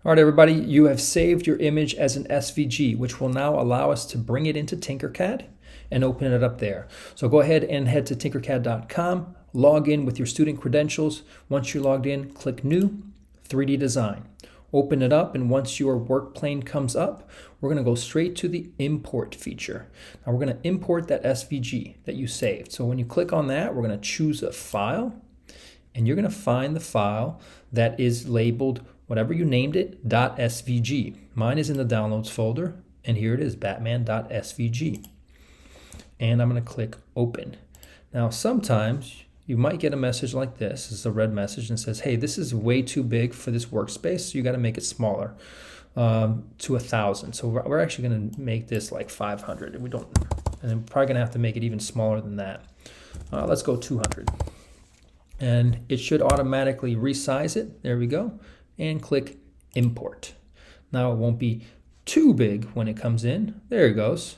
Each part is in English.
All right, everybody, you have saved your image as an SVG, which will now allow us to bring it into TinkerCad and open it up there. So go ahead and head to tinkercad.com, log in with your student credentials. Once you're logged in, click New, 3D Design. Open it up, and once your work plane comes up, we're going to go straight to the Import feature. Now we're going to import that SVG that you saved. So when you click on that, we're going to choose a file, and you're going to find the file that is labeled whatever you named it, .svg. Mine is in the Downloads folder, and here it is, batman.svg. And I'm going to click Open. Now sometimes you might get a message like this. This is a red message and says, hey, this is way too big for this workspace, so you got to make it smaller to 1,000. So we're actually going to make this like 500. And I'm probably going to have to make it even smaller than that. Let's go 200. And it should automatically resize it. There we go. And click Import. Now it won't be too big when it comes in. There it goes.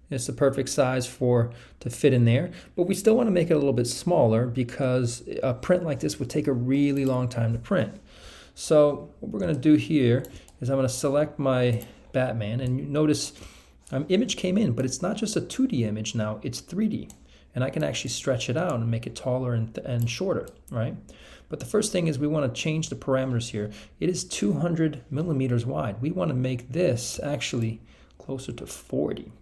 It's the perfect size to fit in there, but we still want to make it a little bit smaller because a print like this would take a really long time to print. So what we're going to do here is I'm going to select my Batman, and you notice image came in, but it's not just a 2D image now, it's 3D. And I can actually stretch it out and make it taller and shorter, right? But the first thing is we want to change the parameters here. It is 200 millimeters wide. We want to make this actually closer to 40.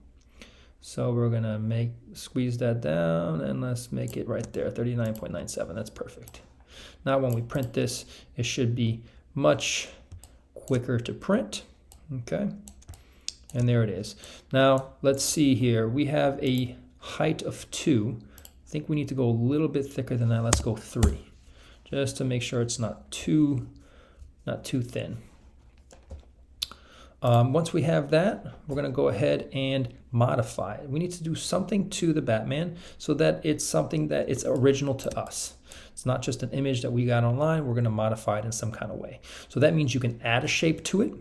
So we're going to squeeze that down, and let's make it right there, 39.97. That's perfect. Now when we print this, it should be much quicker to print. Okay. And there it is. Now let's see here. We have a height of 2. I think we need to go a little bit thicker than that. Let's go 3, just to make sure it's not too thin. Once we have that, we're going to go ahead and modify it. We need to do something to the Batman so that it's something that it's original to us. It's not just an image that we got online. We're going to modify it in some kind of way. So that means you can add a shape to it,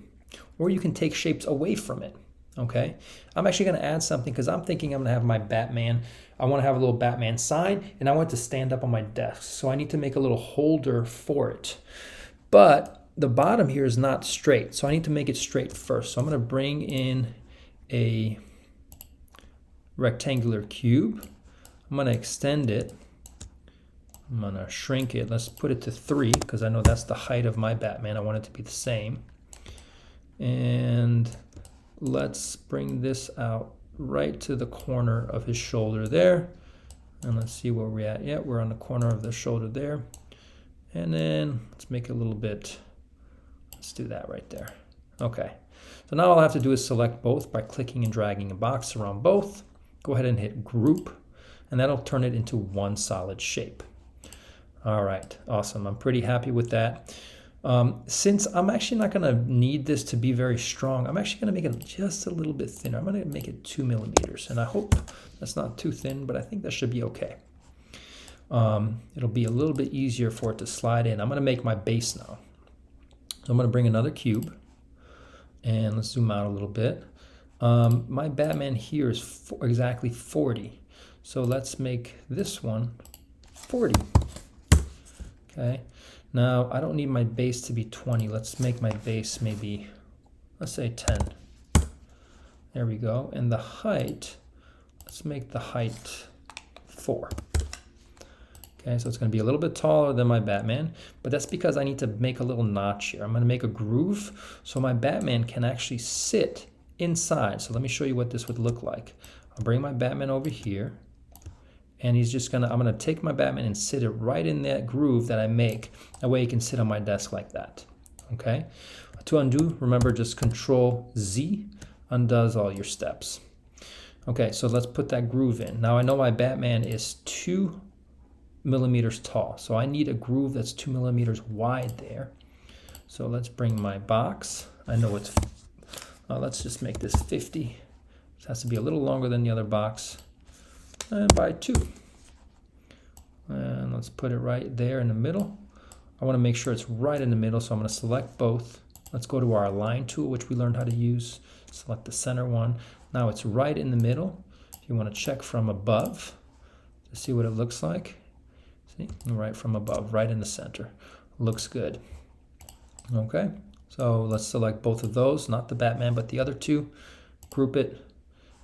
or you can take shapes away from it. Okay, I'm actually going to add something because I'm thinking I'm going to have my Batman. I want to have a little Batman sign, and I want it to stand up on my desk. So I need to make a little holder for it. But the bottom here is not straight, so I need to make it straight first. So I'm going to bring in a rectangular cube. I'm going to extend it. I'm going to shrink it. Let's put it to 3 because I know that's the height of my Batman. I want it to be the same. And let's bring this out right to the corner of his shoulder there. And let's see where we're at. Yeah, we're on the corner of the shoulder there. And then let's make it a little bit. Let's do that right there. Okay. So now all I have to do is select both by clicking and dragging a box around both. Go ahead and hit Group, and that'll turn it into one solid shape. All right. Awesome. I'm pretty happy with that. Since I'm actually not going to need this to be very strong, I'm actually going to make it just a little bit thinner. I'm going to make it 2 millimeters, and I hope that's not too thin, but I think that should be okay. It'll be a little bit easier for it to slide in. I'm going to make my base now. So I'm going to bring another cube, and let's zoom out a little bit. My Batman here is exactly 40. So let's make this one 40. Okay. Now, I don't need my base to be 20. Let's make my base maybe, let's say 10. There we go. And the height, let's make the height 4. Okay, so it's going to be a little bit taller than my Batman, but that's because I need to make a little notch here. I'm going to make a groove so my Batman can actually sit inside. So let me show you what this would look like. I'll bring my Batman over here, and I'm going to take my Batman and sit it right in that groove that I make. That way he can sit on my desk like that. Okay. To undo, remember just Control Z undoes all your steps. Okay, so let's put that groove in. Now I know my Batman is 2 millimeters tall, so I need a groove that's 2 millimeters wide there. So let's bring my box. I know it's, let's just make this 50. It has to be a little longer than the other box. And by 2. And let's put it right there in the middle. I want to make sure it's right in the middle, so I'm going to select both. Let's go to our Align tool, which we learned how to use. Select the center one. Now it's right in the middle. If you want to check from above to see what it looks like. See, right from above, right in the center. Looks good. Okay, So let's select both of those, not the Batman, but the other two. Group it,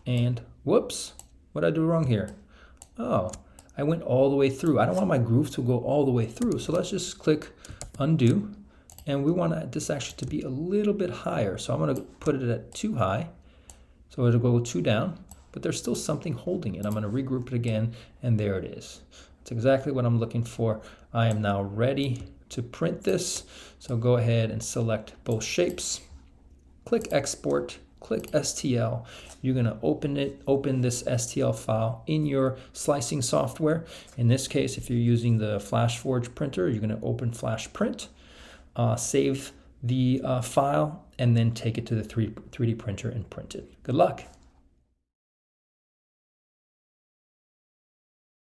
and whoops, what did I do wrong here? Oh, I went all the way through. I don't want my groove to go all the way through, so let's just click undo, and we want this actually to be a little bit higher. So I'm going to put it at too high, so it'll go two down, but there's still something holding it. I'm going to regroup it again, and there it is. That's exactly what I'm looking for. I am now ready to print this, so go ahead and select both shapes, click export, click STL. You're going to open this STL file in your slicing software. In this case, if you're using the FlashForge printer, you're going to open Flash Print, save the file, and then take it to the 3D printer and print it. Good luck.